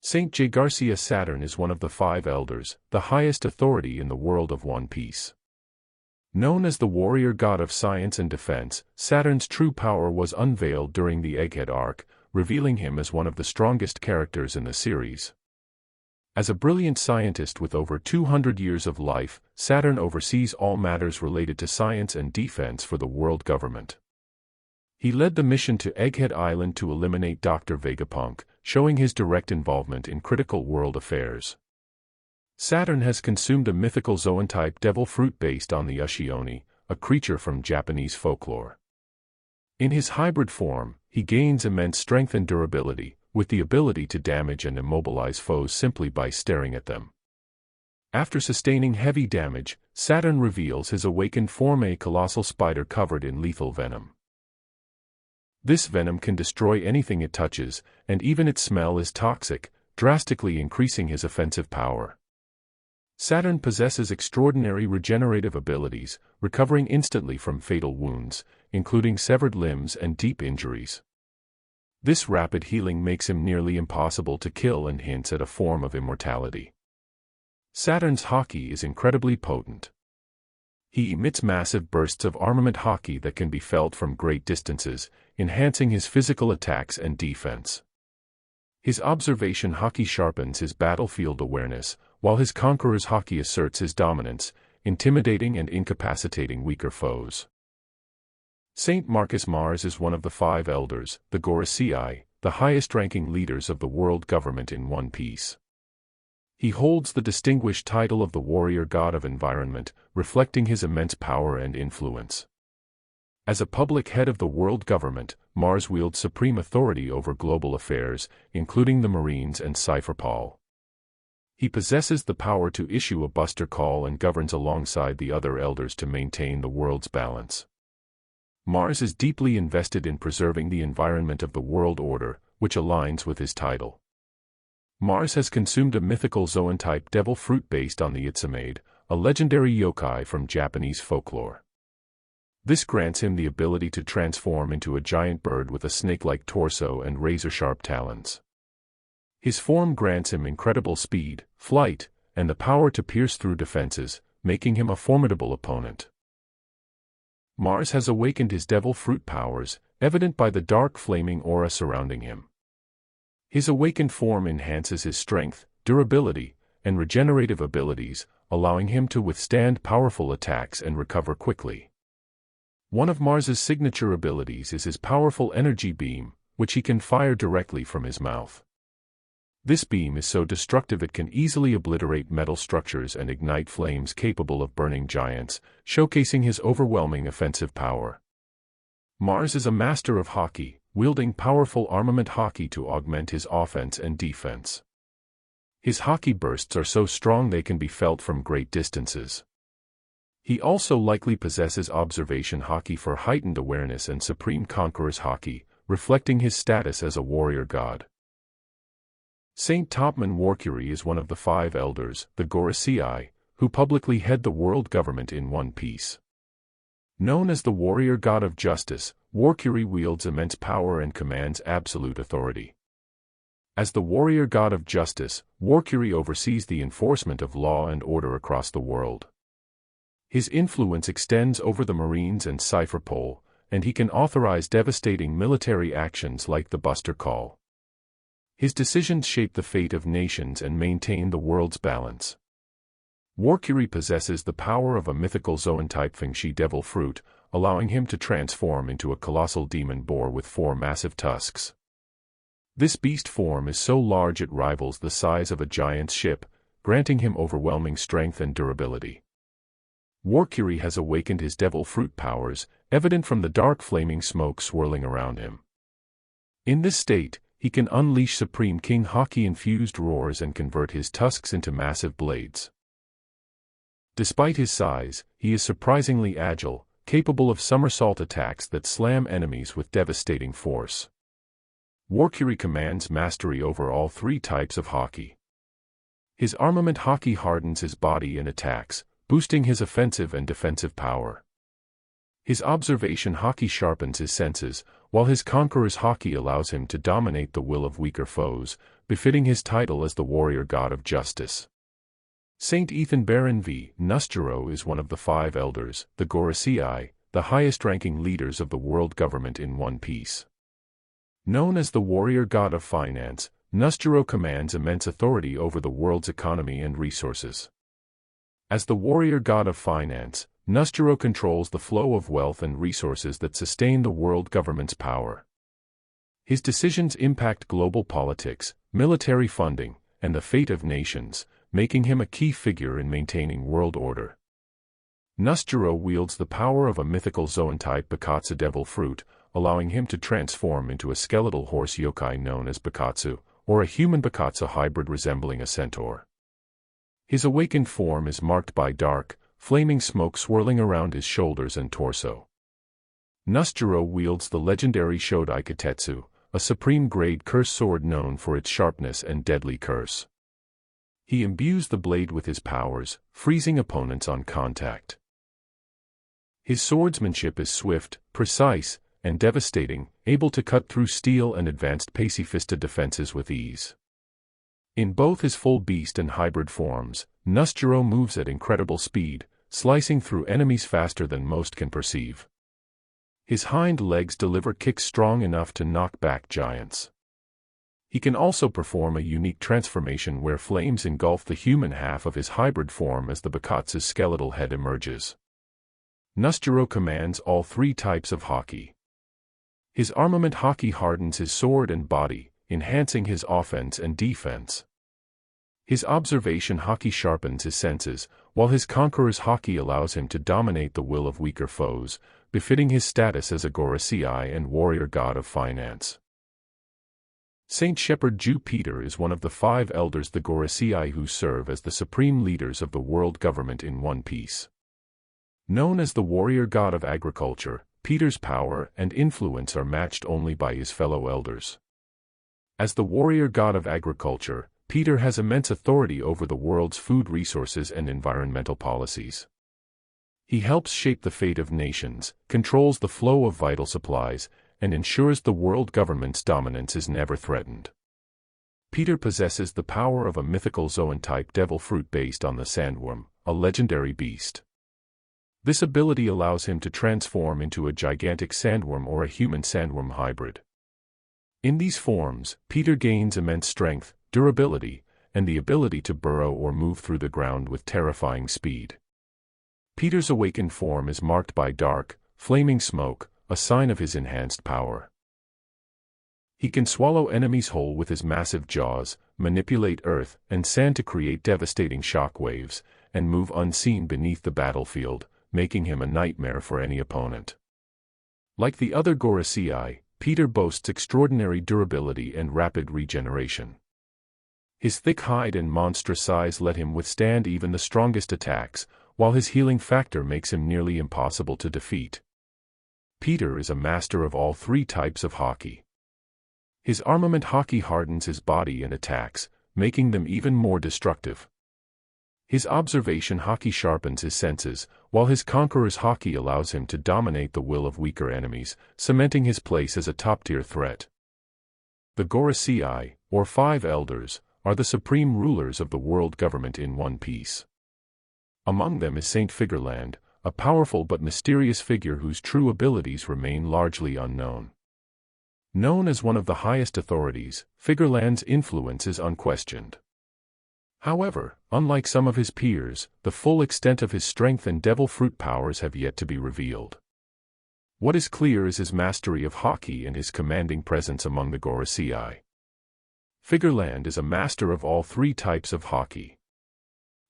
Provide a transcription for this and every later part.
Saint Jaygarcia Saturn is one of the five elders, the highest authority in the world of One Piece. Known as the warrior god of science and defense, Saturn's true power was unveiled during the Egghead arc, revealing him as one of the strongest characters in the series. As a brilliant scientist with over 200 years of life, Saturn oversees all matters related to science and defense for the world government. He led the mission to Egghead Island to eliminate Dr. Vegapunk, showing his direct involvement in critical world affairs. Saturn has consumed a mythical Zoan-type devil fruit based on the Ushioni, a creature from Japanese folklore. In his hybrid form, he gains immense strength and durability, with the ability to damage and immobilize foes simply by staring at them. After sustaining heavy damage, Saturn reveals his awakened form, a colossal spider covered in lethal venom. This venom can destroy anything it touches, and even its smell is toxic, drastically increasing his offensive power. Saturn possesses extraordinary regenerative abilities, recovering instantly from fatal wounds, including severed limbs and deep injuries. This rapid healing makes him nearly impossible to kill and hints at a form of immortality. Saturn's Haki is incredibly potent. He emits massive bursts of armament Haki that can be felt from great distances, enhancing his physical attacks and defense. His observation Haki sharpens his battlefield awareness, while his Conqueror's Haki asserts his dominance, intimidating and incapacitating weaker foes. Saint Marcus Mars is one of the five elders, the Gorosei, the highest-ranking leaders of the world government in One Piece. He holds the distinguished title of the warrior god of environment, reflecting his immense power and influence. As a public head of the world government, Mars wields supreme authority over global affairs, including the Marines and Cypherpol. He possesses the power to issue a buster call and governs alongside the other elders to maintain the world's balance. Mars is deeply invested in preserving the environment of the world order, which aligns with his title. Mars has consumed a mythical Zoan-type devil fruit based on the Itsumaid, a legendary yokai from Japanese folklore. This grants him the ability to transform into a giant bird with a snake-like torso and razor-sharp talons. His form grants him incredible speed, flight, and the power to pierce through defenses, making him a formidable opponent. Mars has awakened his devil fruit powers, evident by the dark flaming aura surrounding him. His awakened form enhances his strength, durability, and regenerative abilities, allowing him to withstand powerful attacks and recover quickly. One of Mars's signature abilities is his powerful energy beam, which he can fire directly from his mouth. This beam is so destructive it can easily obliterate metal structures and ignite flames capable of burning giants, showcasing his overwhelming offensive power. Mars is a master of Haki, wielding powerful armament Haki to augment his offense and defense. His Haki bursts are so strong they can be felt from great distances. He also likely possesses observation Haki for heightened awareness and supreme conqueror's Haki, reflecting his status as a warrior god. Saint Topman Waruri is one of the five elders, the Gorosei, who publicly head the world government in One Piece. Known as the warrior god of justice, Waruri wields immense power and commands absolute authority. As the warrior god of justice, Waruri oversees the enforcement of law and order across the world. His influence extends over the Marines and Cypherpol, and he can authorize devastating military actions like the Buster Call. His decisions shape the fate of nations and maintain the world's balance. Waruri possesses the power of a mythical Zoan-type Fengshi devil fruit, allowing him to transform into a colossal demon boar with 4 massive tusks. This beast form is so large it rivals the size of a giant's ship, granting him overwhelming strength and durability. Waruri has awakened his devil fruit powers, evident from the dark flaming smoke swirling around him. In this state, he can unleash Supreme King Haki-infused roars and convert his tusks into massive blades. Despite his size, he is surprisingly agile, capable of somersault attacks that slam enemies with devastating force. Waruri commands mastery over all 3 types of Haki. His armament Haki hardens his body and attacks, boosting his offensive and defensive power. His observation Haki sharpens his senses, while his conqueror's Haki allows him to dominate the will of weaker foes, befitting his title as the warrior god of justice. Saint Ethan Baron v. Nustro is one of the 5 elders, the Gorosei, the highest-ranking leaders of the world government in One Piece. Known as the warrior god of finance, Nustro commands immense authority over the world's economy and resources. As the warrior god of finance, Nustro controls the flow of wealth and resources that sustain the world government's power. His decisions impact global politics, military funding, and the fate of nations, making him a key figure in maintaining world order. Nustro wields the power of a mythical Zoan-type Bakatsu devil fruit, allowing him to transform into a skeletal horse yokai known as Bakatsu, or a human Bakatsu hybrid resembling a centaur. His awakened form is marked by dark, flaming smoke swirling around his shoulders and torso. Nustro wields the legendary Shodai Katetsu, a supreme-grade curse sword known for its sharpness and deadly curse. He imbues the blade with his powers, freezing opponents on contact. His swordsmanship is swift, precise, and devastating, able to cut through steel and advanced pacifista defenses with ease. In both his full beast and hybrid forms, Nustro moves at incredible speed, slicing through enemies faster than most can perceive. His hind legs deliver kicks strong enough to knock back giants. He can also perform a unique transformation where flames engulf the human half of his hybrid form as the Bakatsu's skeletal head emerges. Nustro commands all 3 types of Haki. His armament Haki hardens his sword and body, enhancing his offense and defense. His observation Haki sharpens his senses, while his conqueror's Haki allows him to dominate the will of weaker foes, befitting his status as a Gorosei and warrior god of finance. Saint Shepherd Jew Peter is one of the 5 elders the Gorosei who serve as the supreme leaders of the world government in One Piece. Known as the warrior god of agriculture, Peter's power and influence are matched only by his fellow elders. As the warrior god of agriculture, Peter has immense authority over the world's food resources and environmental policies. He helps shape the fate of nations, controls the flow of vital supplies, and ensures the world government's dominance is never threatened. Peter possesses the power of a mythical Zoan-type devil fruit based on the sandworm, a legendary beast. This ability allows him to transform into a gigantic sandworm or a human sandworm hybrid. In these forms, Peter gains immense strength, durability, and the ability to burrow or move through the ground with terrifying speed. Peter's awakened form is marked by dark, flaming smoke, a sign of his enhanced power. He can swallow enemies whole with his massive jaws, manipulate earth and sand to create devastating shock waves, and move unseen beneath the battlefield, making him a nightmare for any opponent. Like the other Gorosei, Peter boasts extraordinary durability and rapid regeneration. His thick hide and monstrous size let him withstand even the strongest attacks, while his healing factor makes him nearly impossible to defeat. Peter is a master of all 3 types of Haki. His armament Haki hardens his body and attacks, making them even more destructive. His observation Haki sharpens his senses, while his conqueror's Haki allows him to dominate the will of weaker enemies, cementing his place as a top-tier threat. The Gorosei, or 5 elders, are the supreme rulers of the world government in One Piece. Among them is Saint Figarland, a powerful but mysterious figure whose true abilities remain largely unknown. Known as one of the highest authorities, Figurland's influence is unquestioned. However, unlike some of his peers, the full extent of his strength and devil fruit powers have yet to be revealed. What is clear is his mastery of Haki and his commanding presence among the Gorosei. Figurland is a master of all 3 types of Haki.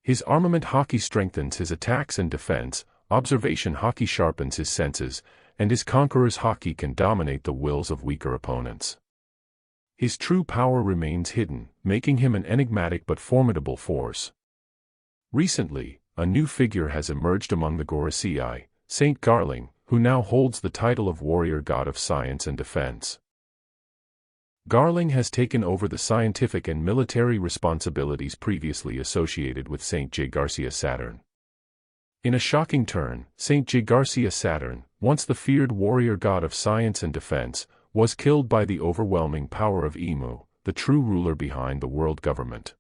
His armament Haki strengthens his attacks and defense, observation Haki sharpens his senses, and his conqueror's Haki can dominate the wills of weaker opponents. His true power remains hidden, making him an enigmatic but formidable force. Recently, a new figure has emerged among the Gorosei, Saint Garling, who now holds the title of warrior god of science and defense. Garling has taken over the scientific and military responsibilities previously associated with Saint Jaygarcia Saturn. In a shocking turn, Saint Jaygarcia Saturn, once the feared warrior god of science and defense, was killed by the overwhelming power of Imu, the true ruler behind the world government.